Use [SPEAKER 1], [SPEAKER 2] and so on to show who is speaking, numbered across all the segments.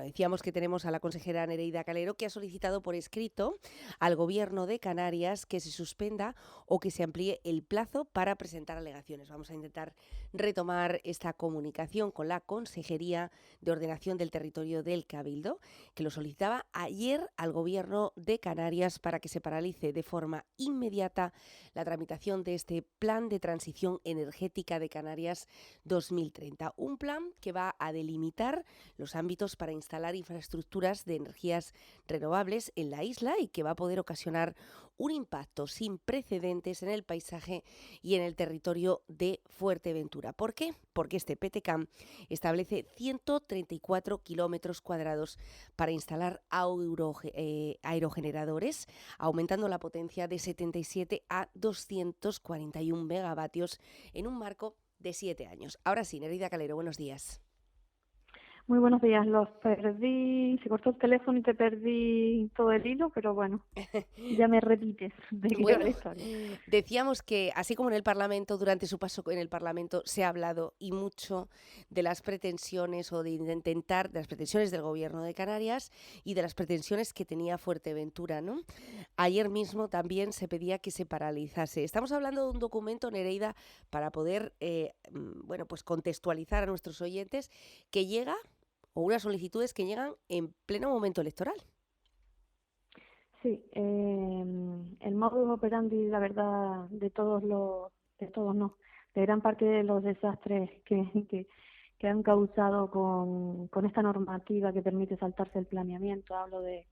[SPEAKER 1] Bueno, decíamos que tenemos a la consejera Nereida Calero, que ha solicitado por escrito al Gobierno de Canarias que se suspenda o que se amplíe el plazo para presentar alegaciones. Vamos a intentar retomar esta comunicación con la Consejería de Ordenación del Territorio del Cabildo, que lo solicitaba ayer al Gobierno de Canarias para que se paralice de forma inmediata la tramitación de este Plan de Transición Energética de Canarias 2030. Un plan que va a delimitar los ámbitos para instalar infraestructuras de energías renovables en la isla y que va a poder ocasionar un impacto sin precedentes en el paisaje y en el territorio de Fuerteventura. ¿Por qué? Porque este PTCAM establece 134 kilómetros cuadrados para instalar aerogeneradores, aumentando la potencia de 77 a 241 megavatios en un marco de 7 años. Ahora sí, Nereida Calero, buenos días.
[SPEAKER 2] Muy buenos días, los perdí, se cortó el teléfono y te perdí todo el hilo, pero bueno, ya me repites de qué va
[SPEAKER 1] Bueno,
[SPEAKER 2] la historia.
[SPEAKER 1] decíamos que así como en el Parlamento, durante su paso en el Parlamento se ha hablado y mucho de las pretensiones o de intentar, de las pretensiones del Gobierno de Canarias y de las pretensiones que tenía Fuerteventura, ¿no? Ayer mismo también se pedía que se paralizase. Estamos hablando de un documento, Nereida, para poder, bueno, pues contextualizar a nuestros oyentes que llega, o unas solicitudes que llegan en pleno momento electoral.
[SPEAKER 2] Sí, el modus operandi, la verdad, de todos no, de gran parte de los desastres que han causado con esta normativa que permite saltarse el planeamiento, hablo de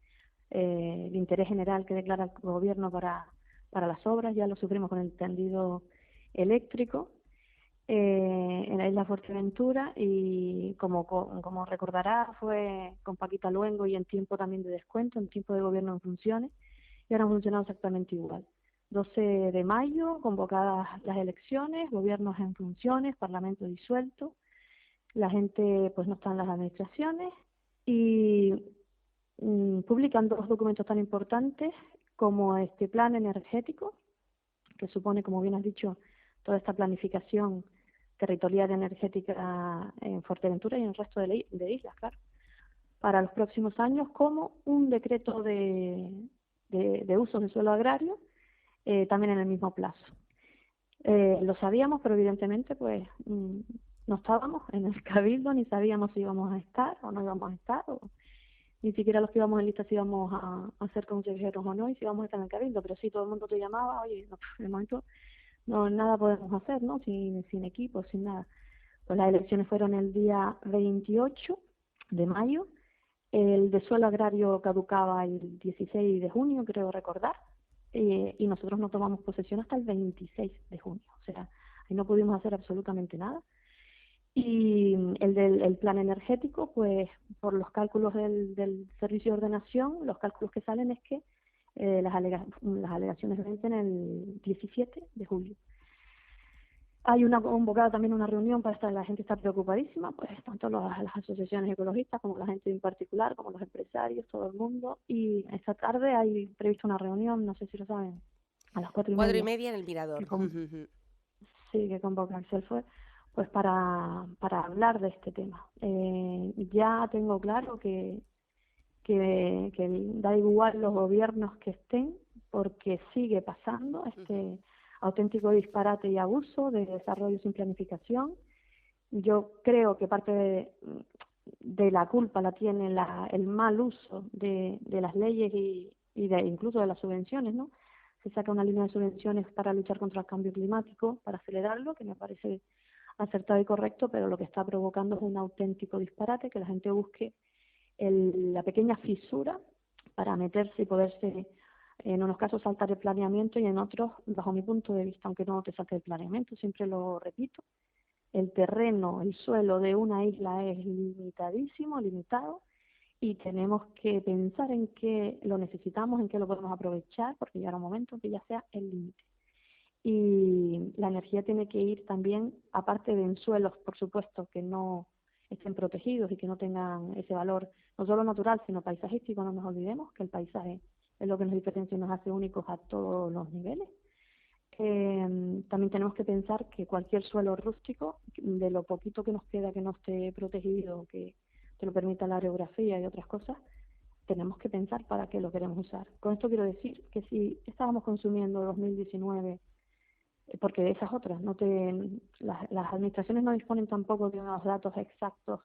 [SPEAKER 2] interés general que declara el gobierno para las obras, ya lo sufrimos con el tendido eléctrico en la isla Fuerteventura y como recordará fue con Paquita Luengo y en tiempo también de descuento, en tiempo de gobierno en funciones y ahora han funcionado exactamente igual. 12 de mayo, convocadas las elecciones, gobiernos en funciones, parlamento disuelto, la gente pues no está en las administraciones y publican dos documentos tan importantes como este plan energético, que supone, como bien has dicho, toda esta planificación territorial energética en Fuerteventura y en el resto de islas, claro, para los próximos años, como un decreto de usos de suelo agrario, también en el mismo plazo. Lo sabíamos, pero evidentemente pues no estábamos en el cabildo, ni sabíamos si íbamos a estar o no íbamos a estar, o ni siquiera los que íbamos en lista si íbamos a ser consejeros o no, y si íbamos a estar en el cabildo, pero sí todo el mundo te llamaba, oye, no, en el momento no nada podemos hacer, ¿no? Sin equipo, sin nada. Pues las elecciones fueron el día 28 de mayo, el de suelo agrario caducaba el 16 de junio, creo recordar, y nosotros no tomamos posesión hasta el 26 de junio, o sea, ahí no pudimos hacer absolutamente nada. Y el plan energético, pues por los cálculos del Servicio de Ordenación, los cálculos que salen es que las alegaciones vencen el 17 de julio. Hay una convocada también una reunión para estar, la gente está preocupadísima, pues tanto las asociaciones ecologistas como la gente en particular, como los empresarios, todo el mundo. Y esta tarde hay prevista una reunión, no sé si lo saben, a las 4:30,
[SPEAKER 1] 4:30 en el
[SPEAKER 2] que
[SPEAKER 1] Mirador.
[SPEAKER 2] sí, que convoca Axel fue, pues para hablar de este tema. Ya tengo claro que da igual los gobiernos que estén, porque sigue pasando este auténtico disparate y abuso de desarrollo sin planificación. Yo creo que parte de la culpa la tiene el mal uso de las leyes y incluso de las subvenciones, ¿no? Se saca una línea de subvenciones para luchar contra el cambio climático, para acelerarlo, que me parece acertado y correcto, pero lo que está provocando es un auténtico disparate, que la gente busque la pequeña fisura para meterse y poderse, en unos casos, saltar el planeamiento y en otros, bajo mi punto de vista, aunque no te salte el planeamiento, siempre lo repito, el terreno, el suelo de una isla es limitadísimo, limitado, y tenemos que pensar en qué lo necesitamos, en qué lo podemos aprovechar, porque llegará un momento en que ya sea el límite. Y la energía tiene que ir también, aparte de en suelos, por supuesto, que no estén protegidos y que no tengan ese valor, no solo natural, sino paisajístico. No nos olvidemos que el paisaje es lo que nos diferencia y nos hace únicos a todos los niveles. También tenemos que pensar que cualquier suelo rústico, de lo poquito que nos queda que no esté protegido, que que lo permita la aerografía y otras cosas, tenemos que pensar para qué lo queremos usar. Con esto quiero decir que si estábamos consumiendo 2019, porque de esas otras, las administraciones no disponen tampoco de unos datos exactos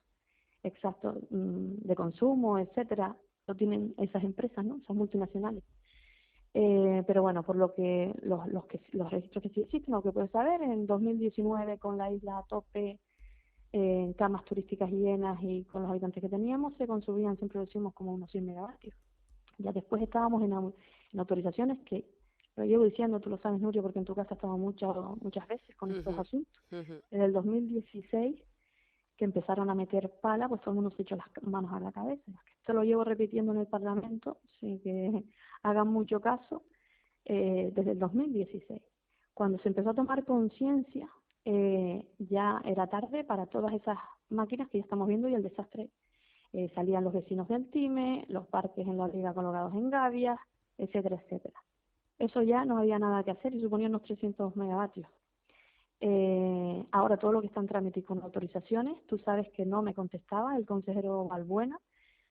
[SPEAKER 2] de consumo, etcétera, lo tienen esas empresas, ¿no? Esas multinacionales. Pero bueno, por lo que los registros que sí existen, lo que puedes saber, en 2019 con la isla a tope, en camas turísticas llenas y con los habitantes que teníamos, se consumían, siempre lo decimos, como unos 100 megavatios. Ya después estábamos en autorizaciones que, lo llevo diciendo, tú lo sabes, Nuria, porque en tu casa estaba muchas veces con estos asuntos. Desde el 2016, que empezaron a meter pala, pues todo el mundo se echó las manos a la cabeza. Esto lo llevo repitiendo en el Parlamento, así que hagan mucho caso, desde el 2016. Cuando se empezó a tomar conciencia, ya era tarde para todas esas máquinas que ya estamos viendo y el desastre. Salían los vecinos del Time, los parques en la liga colocados en gavias, etcétera, etcétera. Eso ya no había nada que hacer y suponía unos 300 megavatios. Ahora todo lo que está en trámite y con autorizaciones, tú sabes que no me contestaba el consejero Balbuena,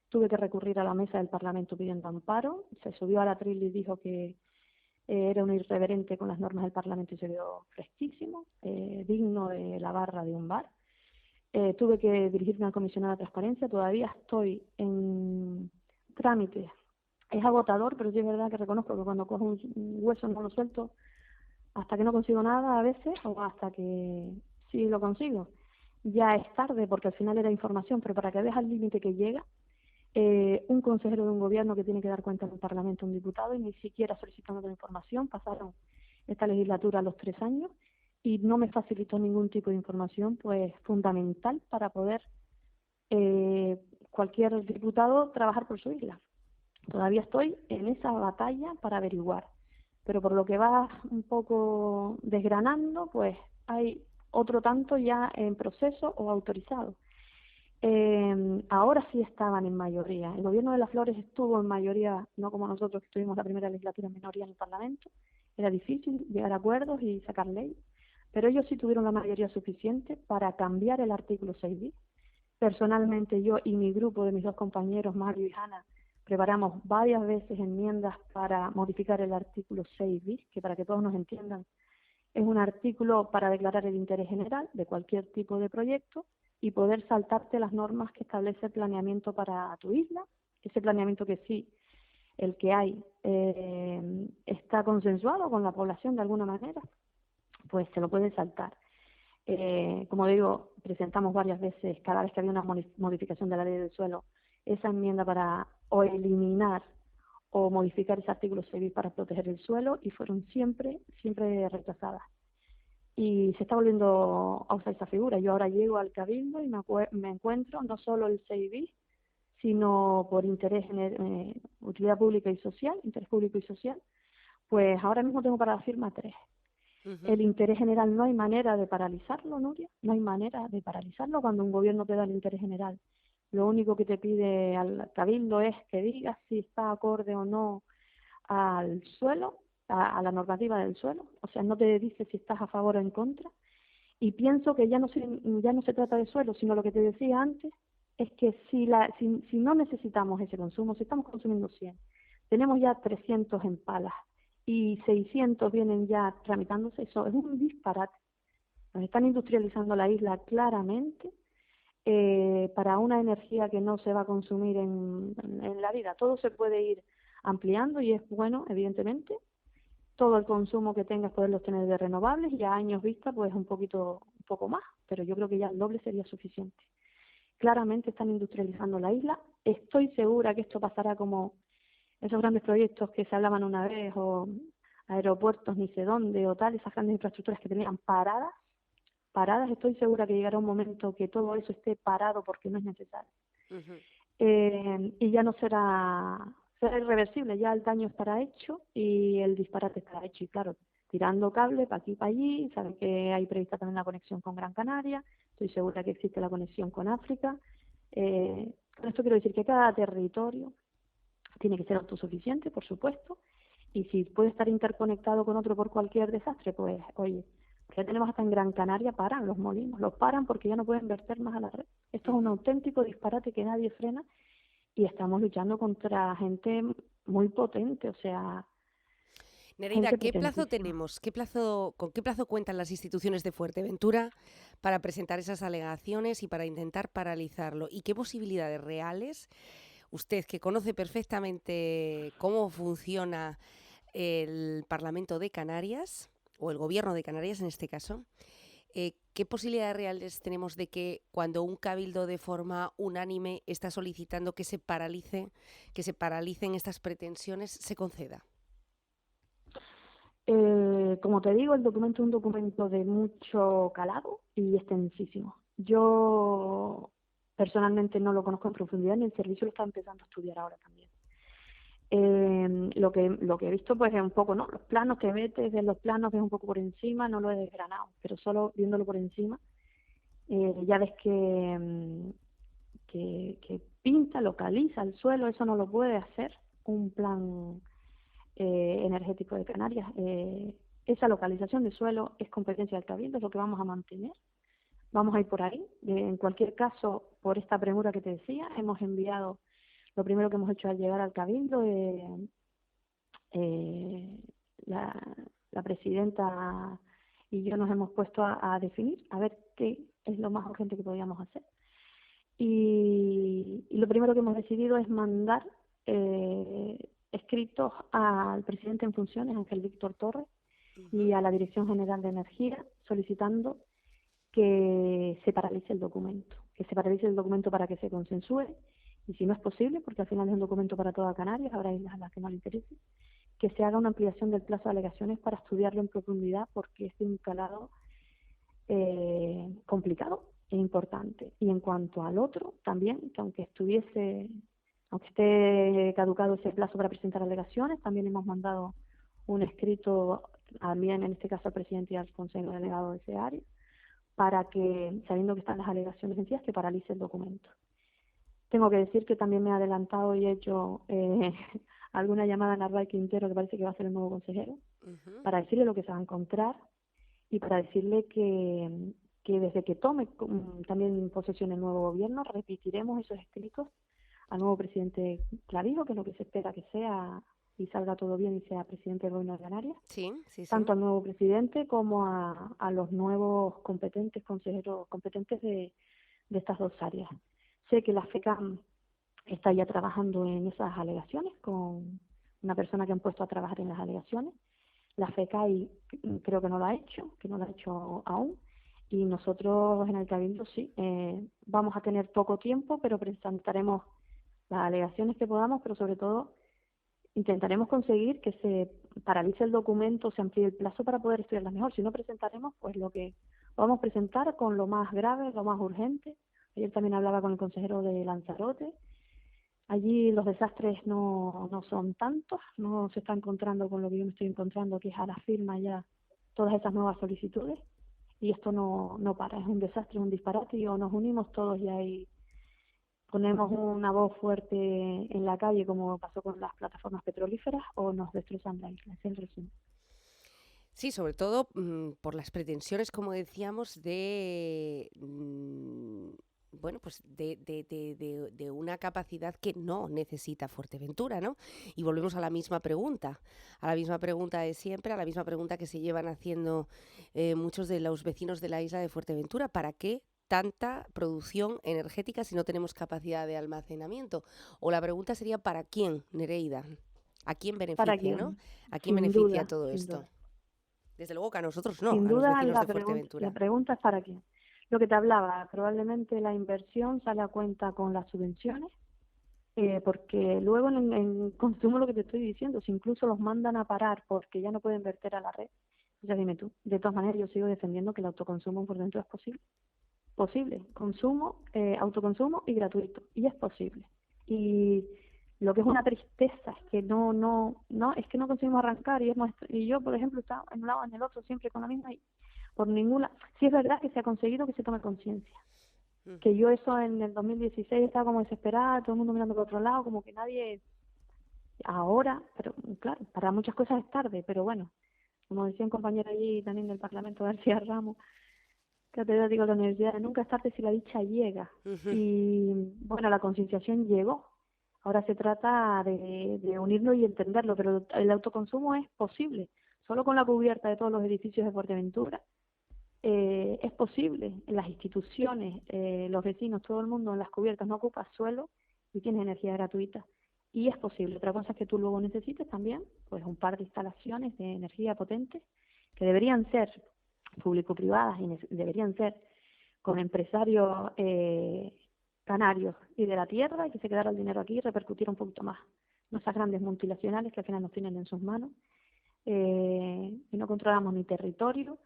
[SPEAKER 2] tuve que recurrir a la mesa del Parlamento pidiendo amparo, se subió a la tril y dijo que era un irreverente con las normas del Parlamento y se quedó fresquísimo, digno de la barra de un bar. Tuve que dirigirme al comisionado de transparencia, todavía estoy en trámite. Es agotador, pero sí es verdad que reconozco que cuando cojo un hueso no lo suelto hasta que no consigo nada a veces, o hasta que sí lo consigo. Ya es tarde porque al final era información, pero para que veas el límite que llega, un consejero de un gobierno que tiene que dar cuenta en el Parlamento, un diputado, y ni siquiera solicitando la información, pasaron esta legislatura a los 3 años y no me facilitó ningún tipo de información, pues fundamental para poder cualquier diputado trabajar por su isla. Todavía estoy en esa batalla para averiguar, pero por lo que va un poco desgranando, pues hay otro tanto ya en proceso o autorizado. Ahora sí estaban en mayoría. El gobierno de las Flores estuvo en mayoría, no como nosotros que tuvimos la primera legislatura en minoría en el Parlamento. Era difícil llegar a acuerdos y sacar ley, pero ellos sí tuvieron la mayoría suficiente para cambiar el artículo 6 bis. Personalmente yo y mi grupo de mis 2 compañeros, Mario y Hanna, preparamos varias veces enmiendas para modificar el artículo 6 bis, que para que todos nos entiendan, es un artículo para declarar el interés general de cualquier tipo de proyecto y poder saltarte las normas que establece el planeamiento para tu isla, ese planeamiento que sí, el que hay, está consensuado con la población de alguna manera, pues se lo puede saltar. Como digo, presentamos varias veces, cada vez que había una modificación de la ley del suelo, esa enmienda para o eliminar o modificar ese artículo 6 para proteger el suelo, y fueron siempre rechazadas. Y se está volviendo a usar esa figura. Yo ahora llego al Cabildo y me encuentro no solo el 6 bis, sino por interés en utilidad pública y social, interés público y social, pues ahora mismo tengo para la firma 3. El interés general no hay manera de paralizarlo, Nuria, no hay manera de paralizarlo cuando un gobierno te da el interés general. Lo único que te pide al Cabildo es que digas si está acorde o no al suelo, a la normativa del suelo, o sea, no te dice si estás a favor o en contra. Y pienso que ya no se trata de suelo, sino lo que te decía antes, es que si no necesitamos ese consumo, si estamos consumiendo 100, tenemos ya 300 en palas, y 600 vienen ya tramitándose, eso es un disparate. Nos están industrializando la isla claramente para una energía que no se va a consumir en la vida. Todo se puede ir ampliando y es bueno, evidentemente, todo el consumo que tengas poderlos tener de renovables y a años vista pues un poco más, pero yo creo que ya el doble sería suficiente. Claramente están industrializando la isla. Estoy segura que esto pasará como esos grandes proyectos que se hablaban una vez, o aeropuertos ni sé dónde, o tal, esas grandes infraestructuras que tenían paradas, estoy segura que llegará un momento que todo eso esté parado porque no es necesario. Y ya no será irreversible, ya el daño estará hecho y el disparate estará hecho. Y claro, tirando cable para aquí y para allí, saben que hay prevista también la conexión con Gran Canaria, estoy segura que existe la conexión con África. Con esto quiero decir que cada territorio tiene que ser autosuficiente, por supuesto, y si puede estar interconectado con otro por cualquier desastre, pues oye, que ya tenemos hasta en Gran Canaria, paran los molinos, los paran porque ya no pueden verter más a la red. Esto es un auténtico disparate que nadie frena y estamos luchando contra gente muy potente, o sea,
[SPEAKER 1] Nereida,
[SPEAKER 2] gente
[SPEAKER 1] ¿qué plazo
[SPEAKER 2] potentísima.
[SPEAKER 1] tenemos? ¿Con qué plazo cuentan las instituciones de Fuerteventura para presentar esas alegaciones y para intentar paralizarlo? ¿Y qué posibilidades reales, usted que conoce perfectamente cómo funciona el Parlamento de Canarias, o el Gobierno de Canarias en este caso, qué posibilidades reales tenemos de que cuando un cabildo de forma unánime está solicitando que se paralicen estas pretensiones, se conceda?
[SPEAKER 2] Como te digo, el documento es un documento de mucho calado y extensísimo. Yo personalmente no lo conozco en profundidad ni el servicio lo está empezando a estudiar ahora también. Lo que he visto pues es un poco, ¿no? Los planos que ves, de los planos ves un poco por encima, no lo he desgranado, pero solo viéndolo por encima, ya ves que pinta, localiza el suelo, eso no lo puede hacer un plan energético de Canarias. Esa localización de suelo es competencia del Cabildo, es lo que vamos a mantener. Vamos a ir por ahí. En cualquier caso, por esta premura que te decía, hemos enviado, lo primero que hemos hecho al llegar al Cabildo, eh, la, la presidenta y yo nos hemos puesto a definir, a ver qué es lo más urgente que podíamos hacer. Y lo primero que hemos decidido es mandar escritos al presidente en funciones, Ángel Víctor Torres, y a la Dirección General de Energía, solicitando que se paralice el documento para que se consensúe, y si no es posible, porque al final es un documento para toda Canarias, habrá islas a las que no le interese, que se haga una ampliación del plazo de alegaciones para estudiarlo en profundidad, porque es de un calado complicado e importante. Y en cuanto al otro, también, que aunque esté caducado ese plazo para presentar alegaciones, también hemos mandado un escrito, también en este caso al presidente y al consejo delegado de ese área, para que, sabiendo que están las alegaciones vencidas, que paralice el documento. Tengo que decir que también me he adelantado y he hecho alguna llamada a Narváez Quintero, que parece que va a ser el nuevo consejero, para decirle lo que se va a encontrar y para decirle que desde que tome también posesión el nuevo gobierno, repetiremos esos escritos al nuevo presidente Clavijo, que es lo que se espera que sea y salga todo bien y sea presidente del Gobierno de Canarias,
[SPEAKER 1] Sí, sí, sí.
[SPEAKER 2] tanto al nuevo presidente como a los nuevos consejeros competentes de estas dos áreas. Sé que la FECAM está ya trabajando en esas alegaciones con una persona que han puesto a trabajar en las alegaciones. La FECAI creo que no lo ha hecho aún, y nosotros en el Cabildo sí, vamos a tener poco tiempo, pero presentaremos las alegaciones que podamos, pero sobre todo intentaremos conseguir que se paralice el documento, se amplíe el plazo para poder estudiarlas mejor. Si no, presentaremos pues lo que vamos a presentar con lo más grave, lo más urgente. Ayer también hablaba con el consejero de Lanzarote. Allí los desastres no son tantos, no se está encontrando con lo que yo me estoy encontrando, que es a la firma ya todas esas nuevas solicitudes, y esto no para, es un desastre, es un disparate, y o nos unimos todos y ahí ponemos una voz fuerte en la calle, como pasó con las plataformas petrolíferas, o nos destrozan la isla, es el resumen.
[SPEAKER 1] Sí, sobre todo por las pretensiones, como decíamos, bueno, pues de una capacidad que no necesita Fuerteventura, ¿no? Y volvemos a la misma pregunta de siempre, a la misma pregunta que se llevan haciendo muchos de los vecinos de la isla de Fuerteventura: ¿para qué tanta producción energética si no tenemos capacidad de almacenamiento? O la pregunta sería: ¿para quién, Nereida? ¿A quién
[SPEAKER 2] ¿Para
[SPEAKER 1] beneficia, no?
[SPEAKER 2] quién?
[SPEAKER 1] ¿A quién
[SPEAKER 2] Sin
[SPEAKER 1] beneficia
[SPEAKER 2] duda,
[SPEAKER 1] todo
[SPEAKER 2] sin
[SPEAKER 1] esto?
[SPEAKER 2] duda.
[SPEAKER 1] Desde luego que a nosotros no,
[SPEAKER 2] Sin
[SPEAKER 1] a los
[SPEAKER 2] duda
[SPEAKER 1] vecinos de
[SPEAKER 2] la
[SPEAKER 1] Fuerteventura.
[SPEAKER 2] pregunta es ¿para quién? Lo que te hablaba, probablemente la inversión sale a cuenta con las subvenciones, porque luego en consumo, lo que te estoy diciendo, si incluso los mandan a parar porque ya no pueden verter a la red, ya dime tú. De todas maneras, yo sigo defendiendo que el autoconsumo por dentro es posible, consumo, autoconsumo y gratuito, y es posible. Y lo que es una tristeza es que es que no conseguimos arrancar, y yo, por ejemplo, estaba en un lado, en el otro, siempre con la misma, y por ninguna. Sí es verdad que se ha conseguido que se tome conciencia, que yo eso en el 2016 estaba como desesperada, todo el mundo mirando por otro lado, como que nadie ahora, pero claro, para muchas cosas es tarde, pero bueno, como decía un compañero allí también del Parlamento, García Ramos, catedrático de la universidad, nunca es tarde si la dicha llega.
[SPEAKER 1] Ujú.
[SPEAKER 2] Y bueno, la concienciación llegó. Ahora se trata de unirlo y entenderlo, pero el autoconsumo es posible. Solo con la cubierta de todos los edificios de Fuerteventura es posible. En las instituciones, los vecinos, todo el mundo en las cubiertas no ocupa suelo y tienes energía gratuita. Y es posible. Otra cosa es que tú luego necesites también, pues un par de instalaciones de energía potentes que deberían ser público-privadas y deberían ser con empresarios canarios y de la tierra, y que se quedara el dinero aquí y repercutiera un poquito más. No esas grandes multinacionales que al final nos tienen en sus manos, y no controlamos ni territorio,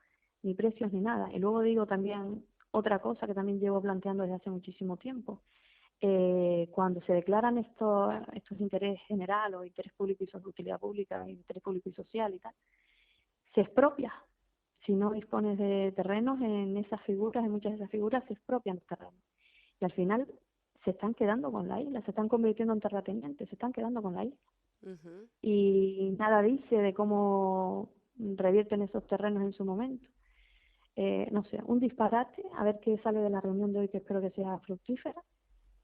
[SPEAKER 2] ni precios, ni nada. Y luego digo también otra cosa que también llevo planteando desde hace muchísimo tiempo. Cuando se declaran estos interés general o interés público y utilidad pública, interés público y social y tal, se expropia. Si no dispones de terrenos en esas figuras, en muchas de esas figuras se expropian los terrenos. Y al final se están quedando con la isla, se están convirtiendo en terratenientes, se están quedando con la isla.
[SPEAKER 1] Ujú.
[SPEAKER 2] Y nada dice de cómo revierten esos terrenos en su momento. No sé, un disparate, a ver qué sale de la reunión de hoy, que espero que sea fructífera.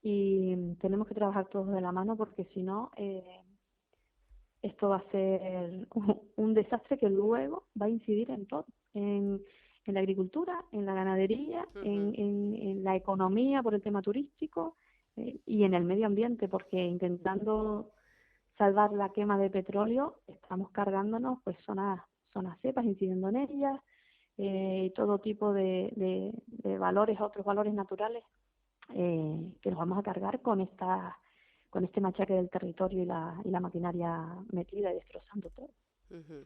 [SPEAKER 2] Y tenemos que trabajar todos de la mano, porque si no, esto va a ser un desastre que luego va a incidir en todo, en la agricultura, en la ganadería,
[SPEAKER 1] Ujú.
[SPEAKER 2] en la economía por el tema turístico, y en el medio ambiente, porque intentando salvar la quema de petróleo estamos cargándonos pues zonas cepas, incidiendo en ellas, y todo tipo de valores, otros valores naturales, que nos vamos a cargar con este machaque del territorio y la maquinaria metida y destrozando todo.
[SPEAKER 1] Ujú.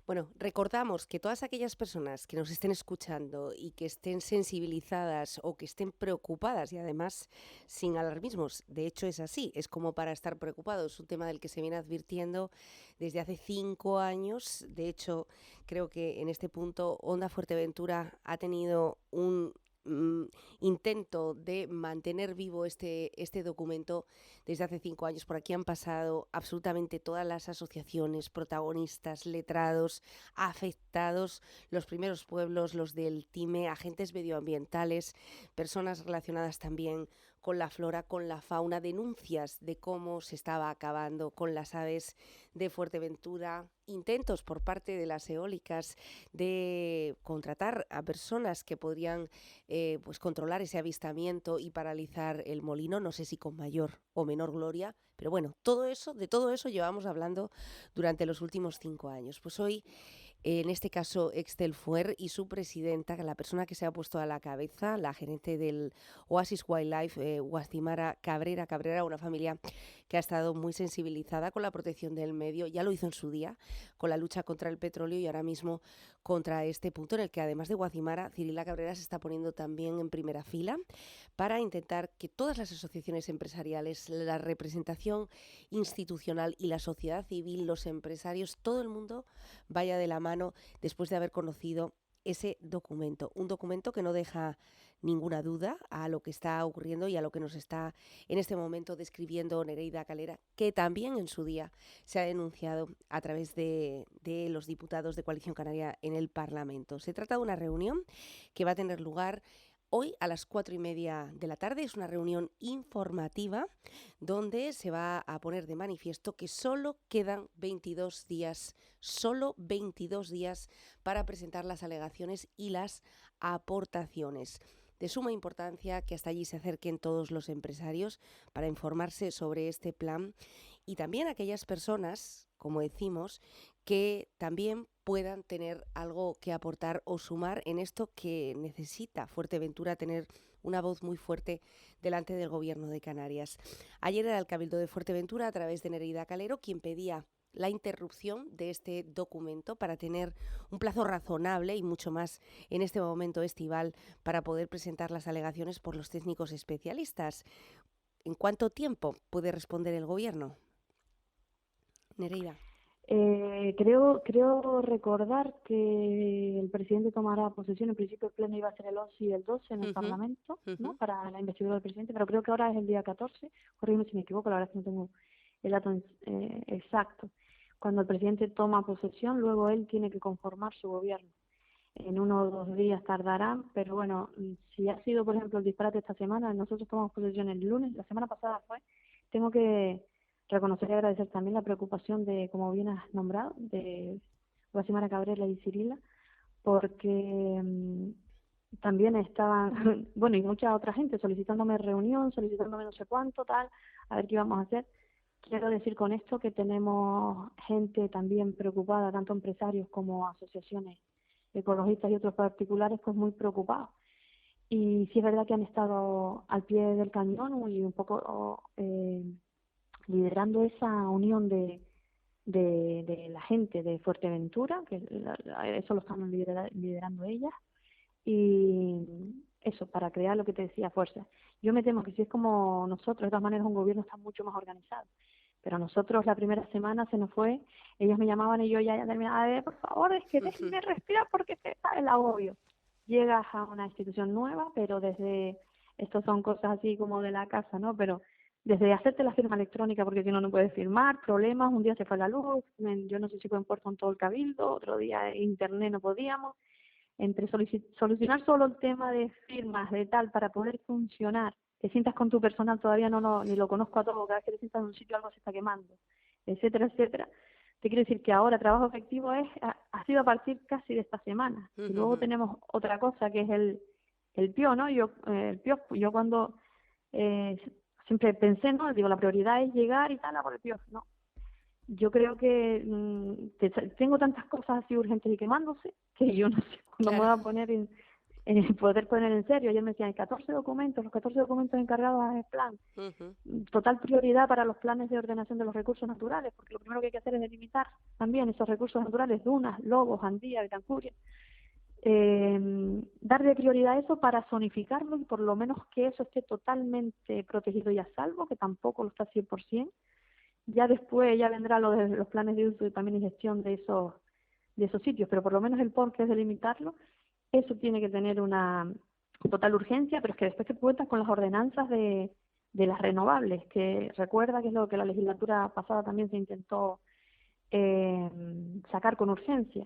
[SPEAKER 1] Bueno, recordamos que todas aquellas personas que nos estén escuchando y que estén sensibilizadas o que estén preocupadas, y además sin alarmismos, de hecho es así, es como para estar preocupados, es un tema del que se viene advirtiendo desde hace 5 años. De hecho, creo que en este punto Onda Fuerteventura ha tenido un mm, intento de mantener vivo este documento desde hace 5 años. Por aquí han pasado absolutamente todas las asociaciones, protagonistas, letrados, afectados, los primeros pueblos, los del TIME, agentes medioambientales, personas relacionadas también con la flora, con la fauna, denuncias de cómo se estaba acabando con las aves de Fuerteventura, intentos por parte de las eólicas de contratar a personas que podrían pues controlar ese avistamiento y paralizar el molino, no sé si con mayor o menor gloria, pero bueno, de todo eso llevamos hablando durante los últimos 5 años. Pues hoy, en este caso, Excelfuer y su presidenta, la persona que se ha puesto a la cabeza, la gerente del Oasis Wildlife, Guacimara Cabrera, una familia que ha estado muy sensibilizada con la protección del medio, ya lo hizo en su día, con la lucha contra el petróleo y ahora mismo contra este punto en el que, además de Guacimara, Cirila Cabrera se está poniendo también en primera fila para intentar que todas las asociaciones empresariales, la representación institucional y la sociedad civil, los empresarios, todo el mundo vaya de la mano después de haber conocido ese documento. Un documento que no deja ninguna duda a lo que está ocurriendo y a lo que nos está en este momento describiendo Nereida Calera, que también en su día se ha denunciado a través de los diputados de Coalición Canaria en el Parlamento. Se trata de una reunión que va a tener lugar hoy a las 4:30 de la tarde. Es una reunión informativa donde se va a poner de manifiesto que solo quedan 22 días para presentar las alegaciones y las aportaciones. De suma importancia que hasta allí se acerquen todos los empresarios para informarse sobre este plan, y también aquellas personas, como decimos, que también puedan tener algo que aportar o sumar en esto que necesita Fuerteventura, tener una voz muy fuerte delante del Gobierno de Canarias. Ayer era el Cabildo de Fuerteventura, a través de Nereida Calero, quien pedía la interrupción de este documento para tener un plazo razonable y mucho más en este momento estival para poder presentar las alegaciones por los técnicos especialistas. ¿En cuánto tiempo puede responder el Gobierno? Nereida.
[SPEAKER 2] Creo recordar que el presidente tomará posesión. En principio el pleno iba a ser el 11 y el 12 en el
[SPEAKER 1] Ujú,
[SPEAKER 2] Parlamento, ¿no?,
[SPEAKER 1] ujú.
[SPEAKER 2] para la investidura del presidente, pero creo que ahora es el día 14. Corrígeme si me equivoco, la verdad es que no tengo el dato exacto. cuando el presidente toma posesión, luego él tiene que conformar su gobierno. En 1 o 2 días tardarán, pero bueno, si ha sido, por ejemplo, el disparate esta semana, nosotros tomamos posesión el lunes, la semana pasada fue, tengo que reconocer y agradecer también la preocupación de, como bien has nombrado, de Guasimara Cabrera y Cirila, porque también estaban, bueno, y mucha otra gente solicitándome reunión, solicitándome no sé cuánto, tal, a ver qué íbamos a hacer. Quiero decir con esto que tenemos gente también preocupada, tanto empresarios como asociaciones ecologistas y otros particulares, pues muy preocupados. Y sí es verdad que han estado al pie del cañón y un poco liderando esa unión de la gente de Fuerteventura, que eso lo están liderando ellas, y eso, para crear lo que te decía, fuerza. Yo me temo que si es como nosotros, de todas maneras un gobierno está mucho más organizado, pero a nosotros la primera semana se nos fue, ellos me llamaban y yo ya terminaba de, por favor, es que déjenme respirar porque se está el agobio. Llegas a una institución nueva, pero desde, estos son cosas así como de la casa, ¿no? Pero desde hacerte la firma electrónica, porque si no, no puedes firmar, problemas, un día se fue la luz, yo no sé si fue en Puerto en todo el cabildo, otro día internet no podíamos, entre solucionar solo el tema de firmas, de tal, para poder funcionar, te sientas con tu personal, todavía ni lo conozco a todo, cada vez que te sientas en un sitio algo se está quemando, etcétera, etcétera. Te quiero decir que ahora trabajo efectivo ha sido a partir casi de esta semana. Y luego tenemos otra cosa que es el PIO, ¿no? El PIO, yo cuando siempre pensé, ¿no? Digo, la prioridad es llegar y tal a por el PIO, ¿no? Yo creo que tengo tantas cosas así urgentes y quemándose que yo no sé cuándo me voy a poner poder poner en serio. Ayer me decían, hay 14 documentos, los 14 documentos encargados al plan. Total prioridad para los planes de ordenación de los recursos naturales, porque lo primero que hay que hacer es delimitar también esos recursos naturales, dunas, lobos, andía, betancuria. Darle prioridad a eso para zonificarlo y por lo menos que eso esté totalmente protegido y a salvo, que tampoco lo está 100%. Ya después ya vendrá lo de los planes de uso y también y gestión de esos sitios, pero por lo menos el POR, que es delimitarlo, eso tiene que tener una total urgencia, pero es que después te cuentas con las ordenanzas de las renovables, que recuerda que es lo que la legislatura pasada también se intentó sacar con urgencia.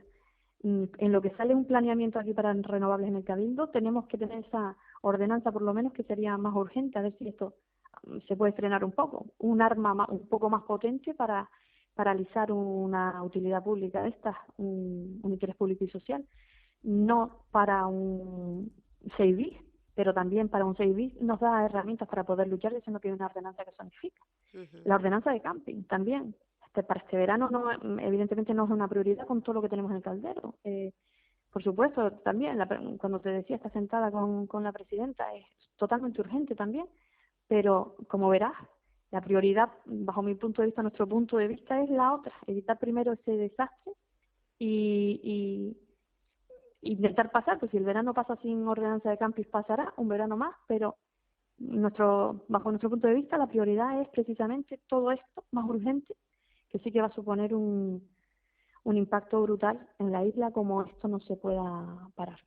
[SPEAKER 2] En lo que sale un planeamiento aquí para renovables en el Cabildo, tenemos que tener esa ordenanza por lo menos que sería más urgente, a ver si esto se puede frenar un poco, un arma un poco más potente para paralizar una utilidad pública de estas, un interés público y social, no para un 6 bis, pero también para un 6 bis nos da herramientas para poder luchar, diciendo que hay una ordenanza que zonifica. La ordenanza de camping también, para este verano no, evidentemente no es una prioridad con todo lo que tenemos en el caldero. Por supuesto, también, cuando te decía, está sentada con la presidenta, es totalmente urgente también, pero como verás, la prioridad, bajo mi punto de vista, nuestro punto de vista, es la otra, evitar primero ese desastre y intentar pasar, pues si el verano pasa sin ordenanza de campus pasará un verano más, pero bajo nuestro punto de vista la prioridad es precisamente todo esto más urgente, que sí que va a suponer un impacto brutal en la isla, como esto no se pueda parar.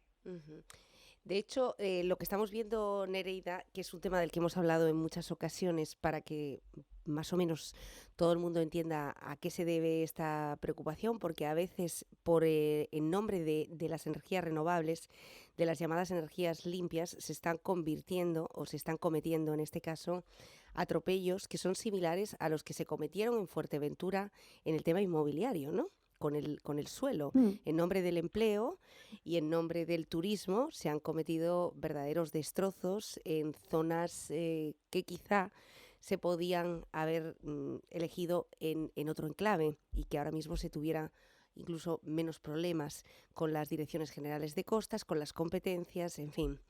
[SPEAKER 1] De hecho, lo que estamos viendo, Nereida, que es un tema del que hemos hablado en muchas ocasiones para que más o menos todo el mundo entienda a qué se debe esta preocupación, porque a veces en nombre de las energías renovables, de las llamadas energías limpias, se están convirtiendo o se están cometiendo en este caso atropellos que son similares a los que se cometieron en Fuerteventura en el tema inmobiliario, ¿no? Con el suelo. En nombre del empleo y en nombre del turismo se han cometido verdaderos destrozos en zonas que quizá se podían haber elegido en otro enclave y que ahora mismo se tuviera incluso menos problemas con las direcciones generales de costas, con las competencias, en fin,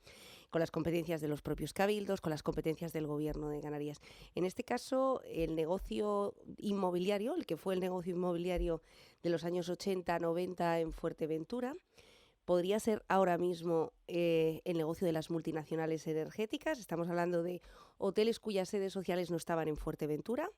[SPEAKER 1] con las competencias de los propios cabildos, con las competencias del gobierno de Canarias. En este caso, el negocio inmobiliario, el que fue el negocio inmobiliario de los años 80-90 en Fuerteventura, podría ser ahora mismo el negocio de las multinacionales energéticas. Estamos hablando de hoteles cuyas sedes sociales no estaban en Fuerteventura,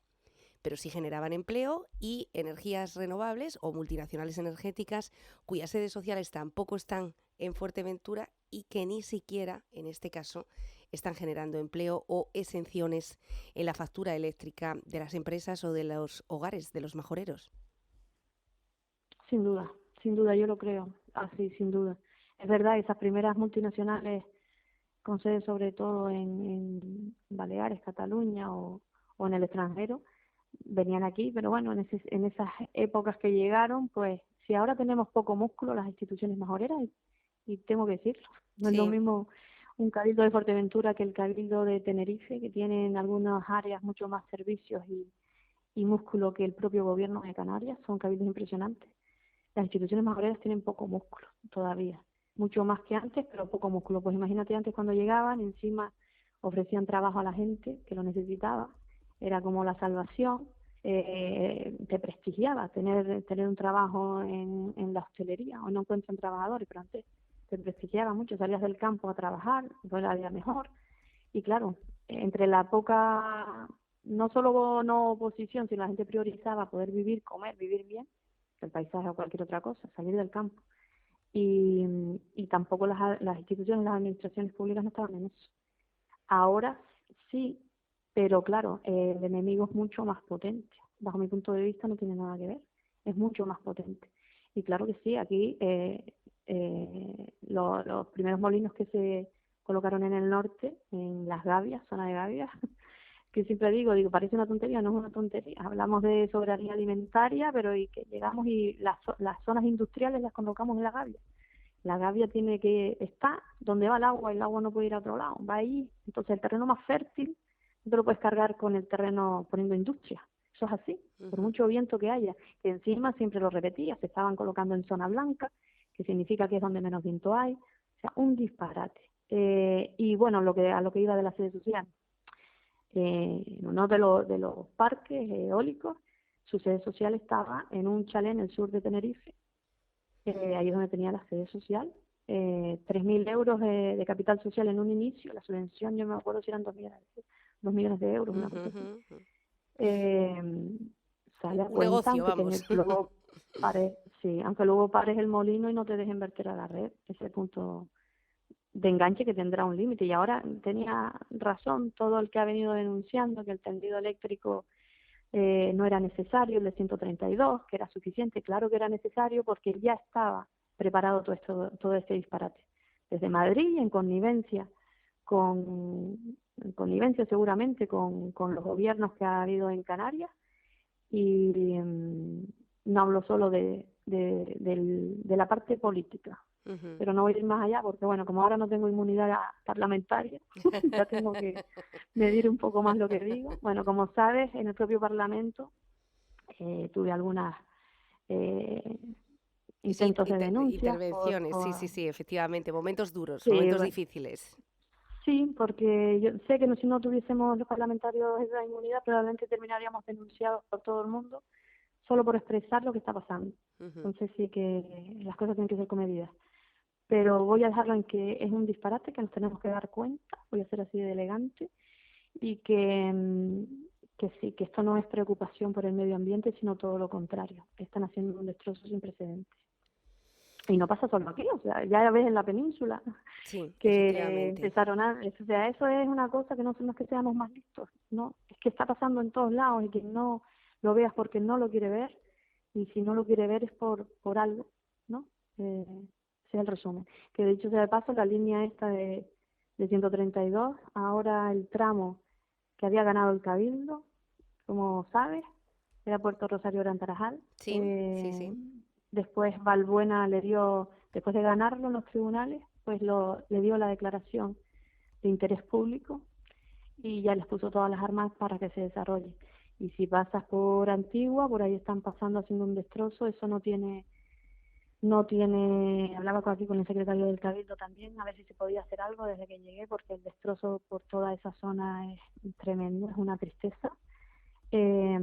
[SPEAKER 1] pero sí generaban empleo, y energías renovables o multinacionales energéticas cuyas sedes sociales tampoco están en Fuerteventura y que ni siquiera, en este caso, están generando empleo o exenciones en la factura eléctrica de las empresas o de los hogares, de los majoreros.
[SPEAKER 2] sin duda, yo lo creo, así, sin duda. Es verdad, esas primeras multinacionales con sede sobre todo en Baleares, Cataluña o en el extranjero, venían aquí, pero bueno, en esas épocas que llegaron, pues si ahora tenemos poco músculo, las instituciones mejoreras, y tengo que decirlo, no es lo
[SPEAKER 1] Sí.
[SPEAKER 2] mismo un cabildo de Fuerteventura que el cabildo de Tenerife, que tienen algunas áreas mucho más servicios y músculo que el propio gobierno de Canarias, son cabildos impresionantes. Las instituciones majoreras tienen poco músculo todavía, mucho más que antes, pero poco músculo. Pues imagínate antes cuando llegaban, encima ofrecían trabajo a la gente que lo necesitaba, era como la salvación, te prestigiaba tener un trabajo en la hostelería, o no encuentran trabajadores, pero antes te prestigiaba mucho, salías del campo a trabajar, pues la vida mejor, y claro, entre la poca, no solo no oposición, sino la gente priorizaba poder vivir, comer, vivir bien, el paisaje o cualquier otra cosa, salir del campo. Y tampoco las instituciones, las administraciones públicas no estaban en eso. Ahora sí, pero claro, el enemigo es mucho más potente. Bajo mi punto de vista no tiene nada que ver, es mucho más potente. Y claro que sí, aquí los primeros molinos que se colocaron en el norte, en Las Gavias, zona de Gavias, que siempre digo, parece una tontería, no es una tontería. Hablamos de soberanía alimentaria, pero y que llegamos y las zonas industriales las colocamos en la Gavia. La Gavia tiene que estar donde va el agua no puede ir a otro lado, va ahí. Entonces el terreno más fértil no te lo puedes cargar con el terreno poniendo industria. Eso es así, por mucho viento que haya. Que encima siempre lo repetía, se estaban colocando en zona blanca, que significa que es donde menos viento hay. O sea, un disparate. Y bueno, a lo que iba de la sede social, en uno de los parques eólicos, su sede social estaba en un chalet en el sur de Tenerife, ahí es donde tenía la sede social, 3.000 euros de capital social en un inicio, la subvención yo no me acuerdo si eran 2 millones de euros, una cosa así. Sale a
[SPEAKER 1] Un
[SPEAKER 2] cuenta,
[SPEAKER 1] negocio,
[SPEAKER 2] aunque
[SPEAKER 1] vamos.
[SPEAKER 2] luego pares, sí, aunque luego pares el molino y no te dejen verter a la red, ese punto de enganche que tendrá un límite. Y ahora tenía razón todo el que ha venido denunciando que el tendido eléctrico no era necesario, el de 132, que era suficiente. Claro que era necesario porque ya estaba preparado todo este disparate. Desde Madrid, en connivencia seguramente con los gobiernos que ha habido en Canarias, y no hablo solo de la parte política, pero no voy a ir más allá porque, bueno, como ahora no tengo inmunidad parlamentaria, ya tengo que medir un poco más lo que digo. Bueno, como sabes, en el propio Parlamento tuve algunas eh,
[SPEAKER 1] Sí,
[SPEAKER 2] intentos de denuncias
[SPEAKER 1] intervenciones, sí, sí, sí, efectivamente. Momentos duros,
[SPEAKER 2] sí,
[SPEAKER 1] momentos difíciles.
[SPEAKER 2] sí, porque yo sé que si no tuviésemos los parlamentarios esa inmunidad, probablemente terminaríamos denunciados por todo el mundo solo por expresar lo que está pasando. Entonces sí que las cosas tienen que ser comedidas. Pero voy a dejarlo en que es un disparate, que nos tenemos que dar cuenta, voy a ser así de elegante, y que sí, que esto no es preocupación por el medio ambiente, sino todo lo contrario, que están haciendo un destrozo sin precedentes. Y no pasa solo aquí, o sea, ya ves en la península
[SPEAKER 1] Sí,
[SPEAKER 2] que
[SPEAKER 1] efectivamente.
[SPEAKER 2] empezaron o sea, eso es una cosa que no es que seamos más listos, no, es que está pasando en todos lados y que no lo veas porque no lo quiere ver, y si no lo quiere ver es por algo, ¿no? Ese es el resumen. Que dicho sea de paso, la línea esta de 132, ahora el tramo que había ganado el Cabildo, como sabes, era Puerto Rosario Gran Tarajal.
[SPEAKER 1] Sí, sí, sí.
[SPEAKER 2] Después Valbuena después de ganarlo en los tribunales, pues le dio la declaración de interés público y ya les puso todas las armas para que se desarrolle. Y si pasas por Antigua, por ahí están pasando haciendo un destrozo, eso hablaba aquí con el secretario del Cabildo también, a ver si se podía hacer algo desde que llegué, porque el destrozo por toda esa zona es tremendo, es una tristeza. Eh,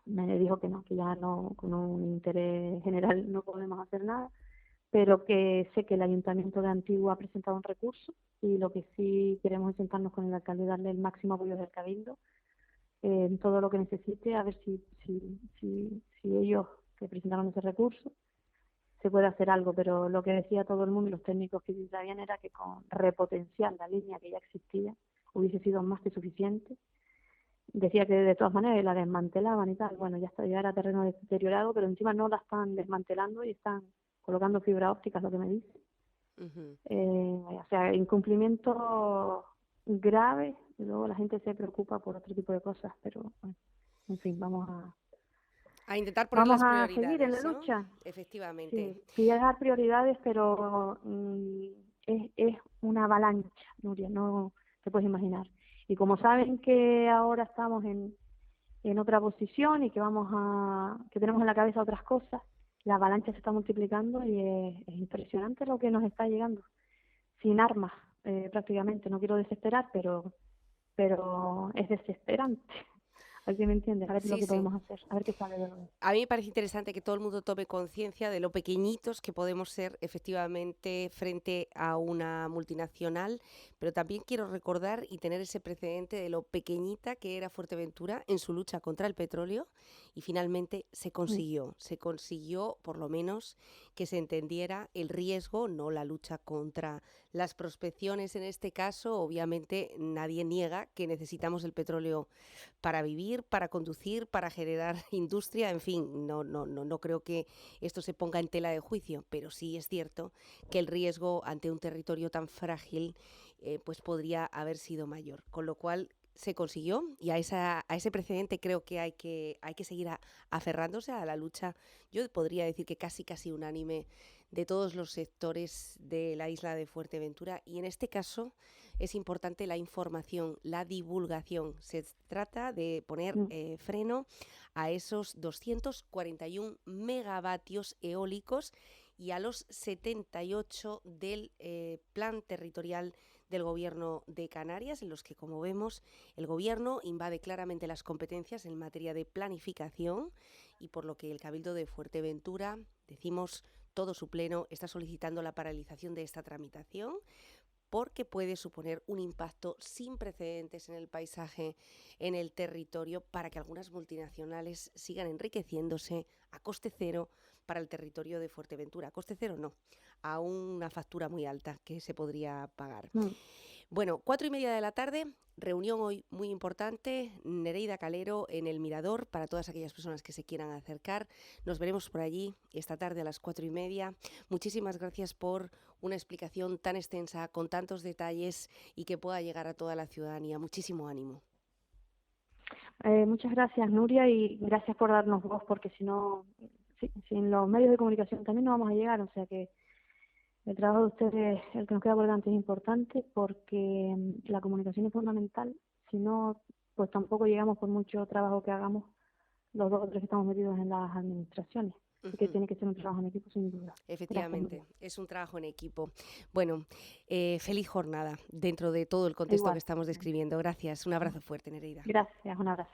[SPEAKER 2] Me dijo que no, que ya no, con un interés general no podemos hacer nada, pero que sé que el Ayuntamiento de Antigua ha presentado un recurso y lo que sí queremos es sentarnos con el alcalde y darle el máximo apoyo del Cabildo en todo lo que necesite, a ver si ellos que presentaron ese recurso se puede hacer algo, pero lo que decía todo el mundo y los técnicos que sí sabían era que con repotenciar la línea que ya existía hubiese sido más que suficiente, decía que de todas maneras la desmantelaban y tal. Bueno, ya está, ya era terreno deteriorado, pero encima no la están desmantelando y están colocando fibra óptica, es lo que me dice.
[SPEAKER 1] Ujú.
[SPEAKER 2] O sea, incumplimiento grave, y luego la gente se preocupa por otro tipo de cosas, pero bueno, en fin,
[SPEAKER 1] A intentar poner
[SPEAKER 2] vamos
[SPEAKER 1] las
[SPEAKER 2] a seguir en
[SPEAKER 1] prioridades,
[SPEAKER 2] la
[SPEAKER 1] ¿no?
[SPEAKER 2] lucha.
[SPEAKER 1] Efectivamente.
[SPEAKER 2] Sí, fijar prioridades, pero es una avalancha, Nuria, no te puedes imaginar. Y como saben que ahora estamos en otra posición y que tenemos en la cabeza otras cosas, la avalancha se está multiplicando y es impresionante lo que nos está llegando, sin armas, prácticamente. No quiero desesperar, pero es desesperante. A ver si me entiendes, a ver lo
[SPEAKER 1] Sí,
[SPEAKER 2] que
[SPEAKER 1] sí.
[SPEAKER 2] podemos hacer, a ver qué sale de lo.
[SPEAKER 1] A mí me parece interesante que todo el mundo tome conciencia de lo pequeñitos que podemos ser efectivamente frente a una multinacional, pero también quiero recordar y tener ese precedente de lo pequeñita que era Fuerteventura en su lucha contra el petróleo y finalmente se consiguió por lo menos que se entendiera el riesgo, no la lucha contra las prospecciones en este caso. Obviamente nadie niega que necesitamos el petróleo para vivir, para conducir, para generar industria, en fin, no creo que esto se ponga en tela de juicio, pero sí es cierto que el riesgo ante un territorio tan frágil pues podría haber sido mayor, con lo cual se consiguió y a ese precedente creo que hay que seguir aferrándose a la lucha, yo podría decir que casi unánime de todos los sectores de la isla de Fuerteventura y en este caso es importante la información, la divulgación. Se trata de poner freno a esos 241 megavatios eólicos y a los 78 del plan territorial del Gobierno de Canarias, en los que, como vemos, el Gobierno invade claramente las competencias en materia de planificación y por lo que el Cabildo de Fuerteventura, decimos todo su pleno, está solicitando la paralización de esta tramitación porque puede suponer un impacto sin precedentes en el paisaje, en el territorio, para que algunas multinacionales sigan enriqueciéndose a coste cero para el territorio de Fuerteventura. A coste cero no, a una factura muy alta que se podría pagar. Bueno, 4:30 de la tarde, reunión hoy muy importante, Nereida Calero en el Mirador, para todas aquellas personas que se quieran acercar. Nos veremos por allí esta tarde a las 4:30. Muchísimas gracias por una explicación tan extensa, con tantos detalles y que pueda llegar a toda la ciudadanía. Muchísimo ánimo.
[SPEAKER 2] Muchas gracias, Nuria, y gracias por darnos voz, porque si no, sin los medios de comunicación también no vamos a llegar, o sea que el trabajo de ustedes, el que nos queda por delante, es importante porque la comunicación es fundamental. Si no, pues tampoco llegamos por mucho trabajo que hagamos los dos o tres que estamos metidos en las administraciones. Así que tiene que ser un trabajo en equipo, sin duda. Gracias,
[SPEAKER 1] Efectivamente,
[SPEAKER 2] Nuria.
[SPEAKER 1] es un trabajo en equipo. Bueno, feliz jornada dentro de todo el contexto que
[SPEAKER 2] Igual.
[SPEAKER 1] estamos describiendo. Gracias, un abrazo fuerte, Nereida.
[SPEAKER 2] Gracias, un abrazo.